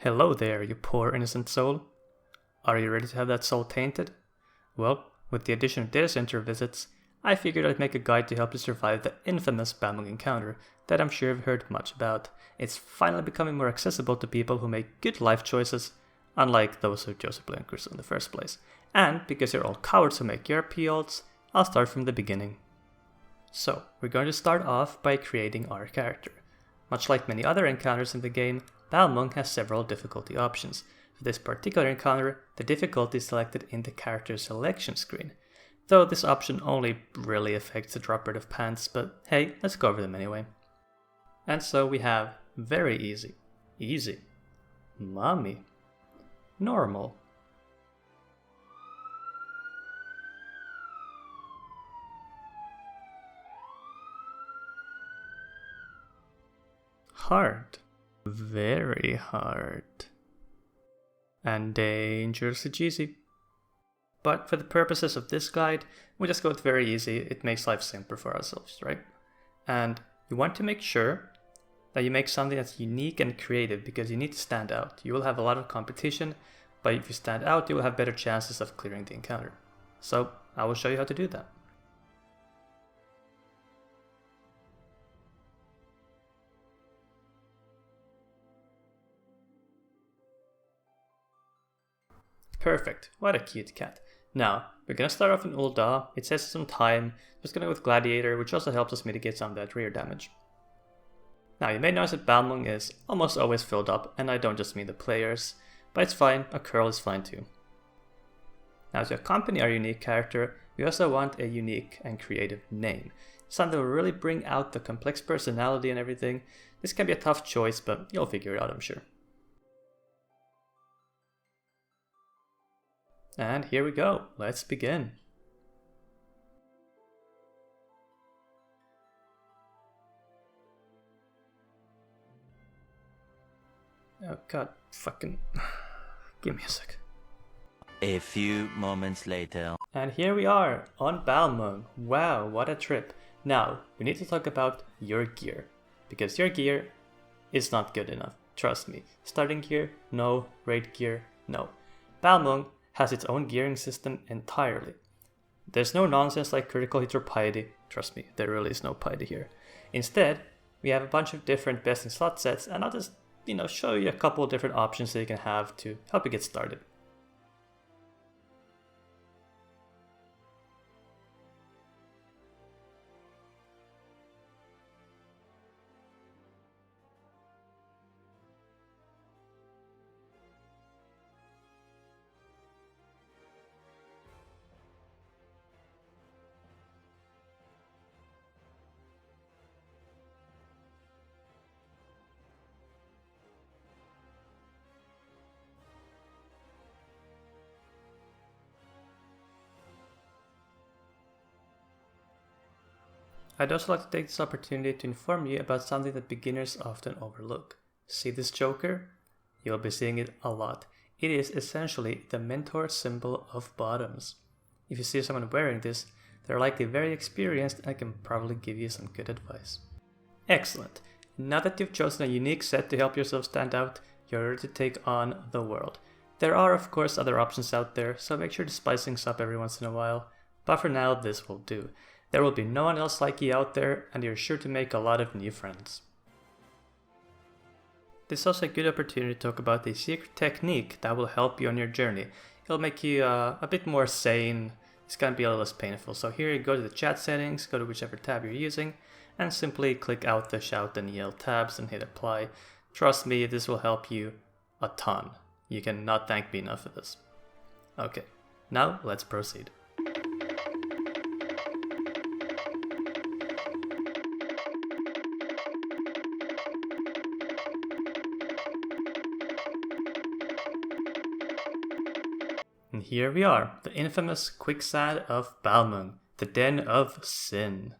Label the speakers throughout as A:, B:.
A: Hello there, you poor innocent soul. Are you ready to have that soul tainted? Well, with the addition of data center visits, I figured I'd make a guide to help you survive the infamous Balmung encounter that I'm sure you've heard much about. It's finally becoming more accessible to people who make good life choices, unlike those who chose to play on Crystal in the first place. And because you're all cowards who make ERP ults, I'll start from the beginning. So, we're going to start off by creating our character. Much like many other encounters in the game, Balmung has several difficulty options. For this particular encounter, the difficulty is selected in the character selection screen, though this option only really affects the drop rate of pants, but hey, let's go over them anyway. And so we have very easy, easy, mommy, normal, hard, very hard, and dangerously cheesy. But for the purposes of this guide, we just go with very easy. It makes life simpler for ourselves, right? And you want to make sure that you make something that's unique and creative because you need to stand out. You will have a lot of competition, but if you stand out, you will have better chances of clearing the encounter. So I will show you how to do that. Perfect, what a cute cat. Now, we're gonna start off in Ul'dah. It says some time. Just gonna go with Gladiator, which also helps us mitigate some of that rear damage. Now, you may notice that Balmung is almost always filled up, and I don't just mean the players, but it's fine, a curl is fine too. Now, to accompany our unique character, we also want a unique and creative name. Something that will really bring out the complex personality and everything. This can be a tough choice, but you'll figure it out, I'm sure. And here we go, let's begin. Oh god, fucking... give me a sec.
B: A few moments later.
A: And here we are, on Balmung. Wow, what a trip. Now, we need to talk about your gear. Because your gear is not good enough, trust me. Starting gear, no. Raid gear, no. Balmung has its own gearing system entirely. There's no nonsense like critical hit or piety. Trust me, there really is no piety here. Instead, we have a bunch of different best in slot sets, and I'll just, show you a couple of different options that you can have to help you get started. I'd also like to take this opportunity to inform you about something that beginners often overlook. See this choker? You'll be seeing it a lot. It is essentially the mentor symbol of bottoms. If you see someone wearing this, they're likely very experienced and can probably give you some good advice. Excellent. Now that you've chosen a unique set to help yourself stand out, you're ready to take on the world. There are of course other options out there, so make sure to spice things up every once in a while, but for now this will do. There will be no one else like you out there, and you're sure to make a lot of new friends. This is also a good opportunity to talk about the secret technique that will help you on your journey. It'll make you a bit more sane. It's gonna be a little less painful. So here you go to the chat settings, go to whichever tab you're using, and simply click out the shout and yell tabs and hit apply. Trust me, this will help you a ton. You cannot thank me enough for this. Okay, now let's proceed. And here we are, the infamous Quicksand of Balmung, the Den of Sin.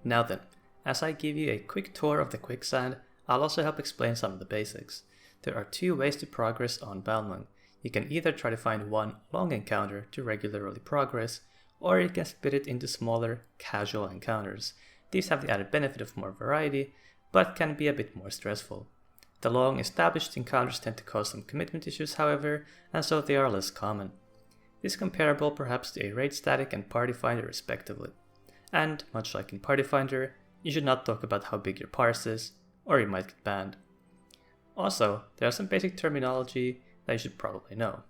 A: Now then, as I give you a quick tour of the Quicksand, I'll also help explain some of the basics. There are two ways to progress on Balmung. You can either try to find one long encounter to regularly progress, or you can split it into smaller, casual encounters. These have the added benefit of more variety, but can be a bit more stressful. The long established encounters tend to cause some commitment issues, however, and so they are less common. This is comparable perhaps to a raid static and party finder respectively. And, much like in party finder, you should not talk about how big your parse is, or you might get banned. Also, there are some basic terminology that you should probably know.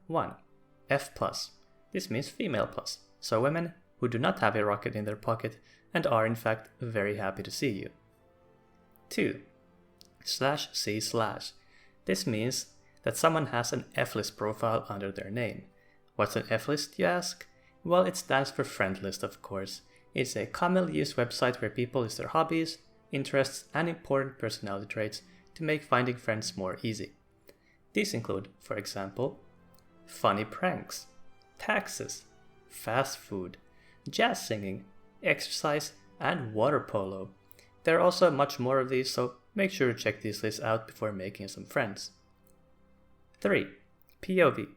A: 1. F+. This means female plus, so women who do not have a rocket in their pocket and are in fact very happy to see you. 2. /C/. This means that someone has an F-list profile under their name. What's an F-list, you ask? Well, it stands for friend list, of course. It's a commonly used website where people list their hobbies, interests, and important personality traits to make finding friends more easy. These include, for example, funny pranks, taxes, fast food, jazz singing, exercise, and water polo. There are also much more of these, so make sure to check these lists out before making some friends. 3. POV.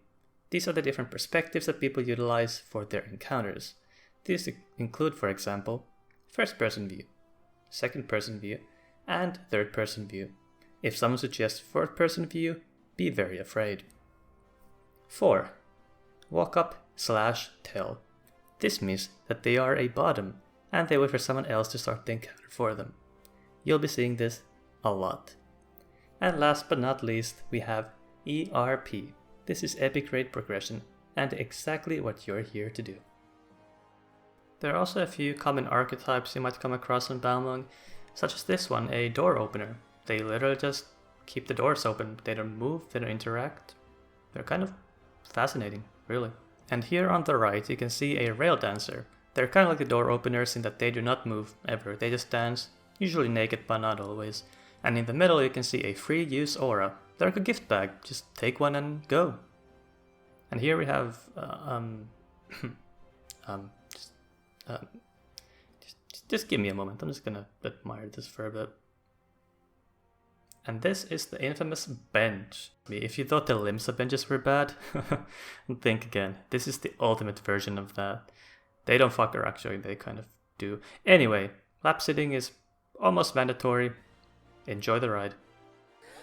A: These are the different perspectives that people utilize for their encounters. These include, for example, first-person view, second-person view, and third-person view. If someone suggests fourth-person view, be very afraid. 4. Walk up/tell. This means that they are a bottom, and they wait for someone else to start the encounter for them. You'll be seeing this a lot. And last but not least, we have ERP. This is Epic Raid Progression, and exactly what you're here to do. There are also a few common archetypes you might come across in Balmung, such as this one, a door opener. They literally just keep the doors open. They don't move, they don't interact. They're kind of fascinating, really. And here on the right, you can see a rail dancer. They're kind of like the door openers in that they do not move ever. They just dance, usually naked, but not always. And in the middle, you can see a free use aura. They're like a gift bag. Just take one and go. And here we have just give me a moment. I'm just gonna admire this for a bit. And this is the infamous bench. If you thought the limbs of benches were bad, think again. This is the ultimate version of that. They don't fuck around, actually, they kind of do. Anyway, lap sitting is almost mandatory. Enjoy the ride.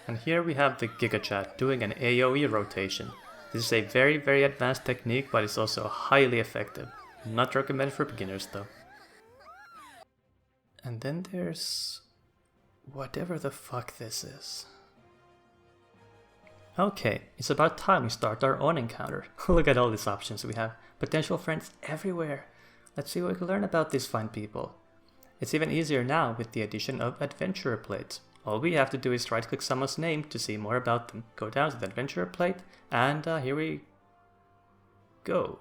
A: And here we have the Giga Chat doing an AoE rotation. This is a very, very advanced technique, but it's also highly effective. Not recommended for beginners though. And then there's whatever the fuck this is. Okay, it's about time we start our own encounter. Look at all these options we have. Potential friends everywhere. Let's see what we can learn about these fine people. It's even easier now with the addition of adventurer plates. All we have to do is right click someone's name to see more about them. Go down to the adventurer plate and here we go.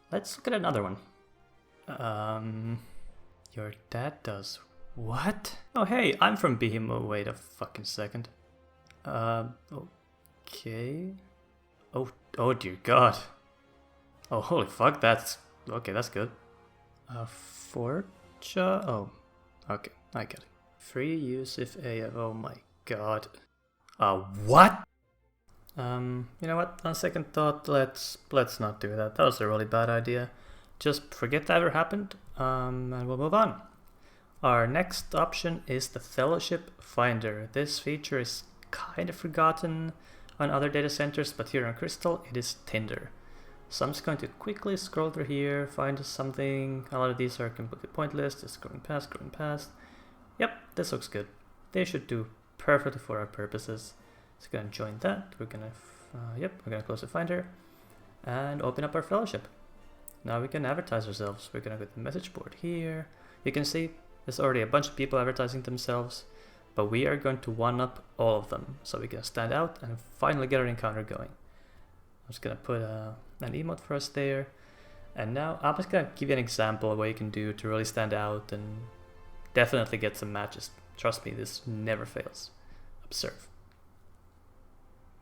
A: Let's look at another one. Your dad does what? Oh hey, I'm from Behemoth. Wait a fucking second. Okay. Oh dear god. Oh holy fuck, that's okay, that's good. Forja? Oh, okay, I get it. Free use if AF, oh my god. What? You know what, on second thought, let's not do that. That was a really bad idea. Just forget that ever happened, and we'll move on. Our next option is the Fellowship Finder. This feature is kind of forgotten on other data centers, but here on Crystal it is Tinder. So I'm just going to quickly scroll through here, find something. A lot of these are completely pointless, just scrolling past. Yep, this looks good. They should do perfectly for our purposes. So we're gonna join that. We're gonna, we're gonna close the Finder and open up our Fellowship. Now we can advertise ourselves. We're gonna go to the message board here. You can see there's already a bunch of people advertising themselves, but we are going to one-up all of them so we can stand out and finally get our encounter going. I'm just gonna put an emote for us there, and now I'm just gonna give you an example of what you can do to really stand out and definitely get some matches. Trust me, this never fails. Observe.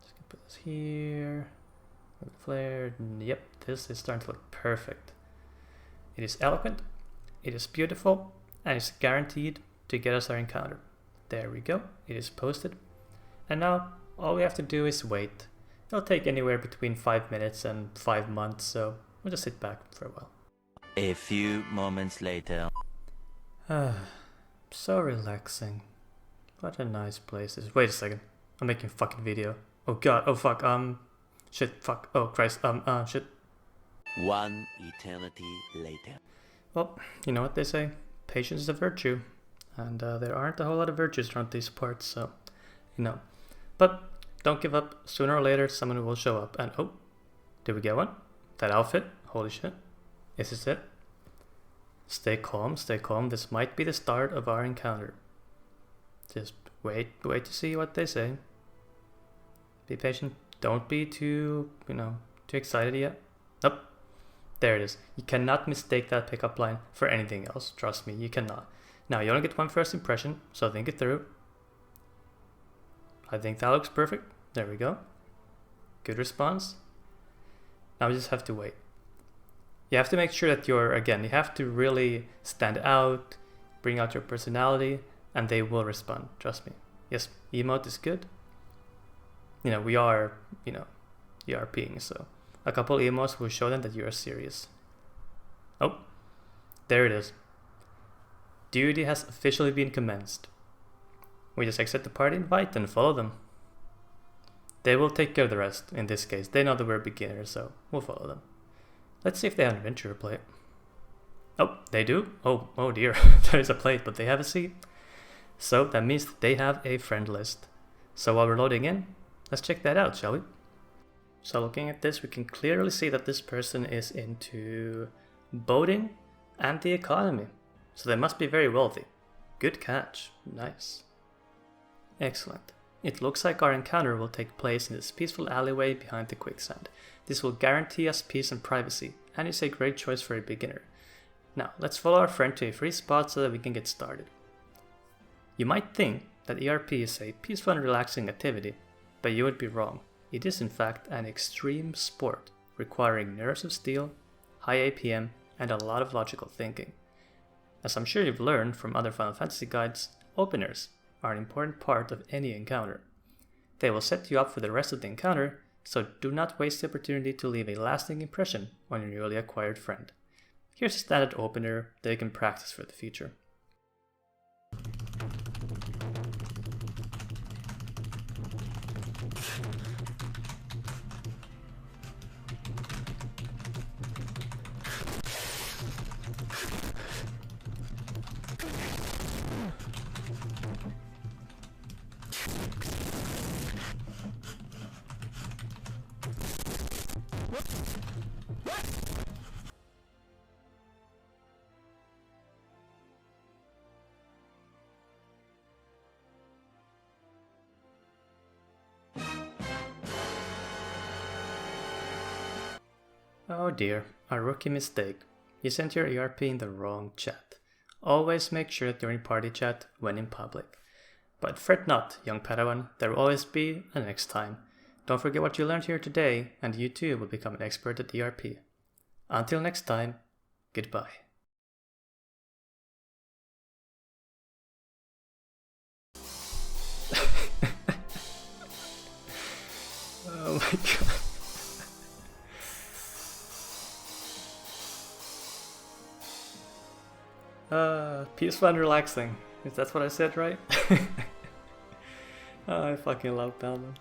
A: Just gonna put this here. Flared. Yep, this is starting to look perfect. It is eloquent, it is beautiful, and it's guaranteed to get us our encounter. There we go, it is posted. And now all we have to do is wait. It'll take anywhere between 5 minutes and 5 months, so we'll just sit back for a while.
B: A few moments later.
A: So relaxing. What a nice place this is. Wait a second. I'm making a fucking video. Oh god, oh fuck, shit, fuck, oh Christ, shit.
B: One eternity later.
A: Well, you know what they say, patience is a virtue, and there aren't a whole lot of virtues around these parts, so, you know. But don't give up, sooner or later someone will show up, and oh, did we get one? That outfit, holy shit, is this it? Stay calm, this might be the start of our encounter. Just wait to see what they say. Be patient, don't be too, too excited yet. Nope. There it is. You cannot mistake that pickup line for anything else. Trust me, you cannot. Now, you only get one first impression, so think it through. I think that looks perfect. There we go. Good response. Now we just have to wait. You have to make sure that you have to really stand out, bring out your personality, and they will respond. Trust me. Yes, emote is good. We are, ERPing, so a couple emotes will show them that you are serious. Oh, there it is. Duty has officially been commenced. We just accept the party invite and follow them. They will take care of the rest. In this case, they know that we're beginners, so we'll follow them. Let's see if they have an adventure plate. Oh, they do? Oh dear, there is a plate, but they have a seat. So that means that they have a friend list. So while we're loading in, let's check that out, shall we? So looking at this, we can clearly see that this person is into boating and the economy. So they must be very wealthy. Good catch. Nice. Excellent. It looks like our encounter will take place in this peaceful alleyway behind the Quicksand. This will guarantee us peace and privacy, and is a great choice for a beginner. Now, let's follow our friend to a free spot so that we can get started. You might think that ERP is a peaceful and relaxing activity, but you would be wrong. It is in fact an extreme sport, requiring nerves of steel, high APM, and a lot of logical thinking. As I'm sure you've learned from other Final Fantasy guides, openers are an important part of any encounter. They will set you up for the rest of the encounter, so do not waste the opportunity to leave a lasting impression on your newly acquired friend. Here's a standard opener that you can practice for the future. Oh dear, a rookie mistake. You sent your ERP in the wrong chat. Always make sure that you're in party chat when in public. But fret not, young Padawan, there will always be a next time. Don't forget what you learned here today, and you too will become an expert at ERP. Until next time, goodbye. Oh my god. Peaceful and relaxing. That's what I said, right? Oh, I fucking love Balmung.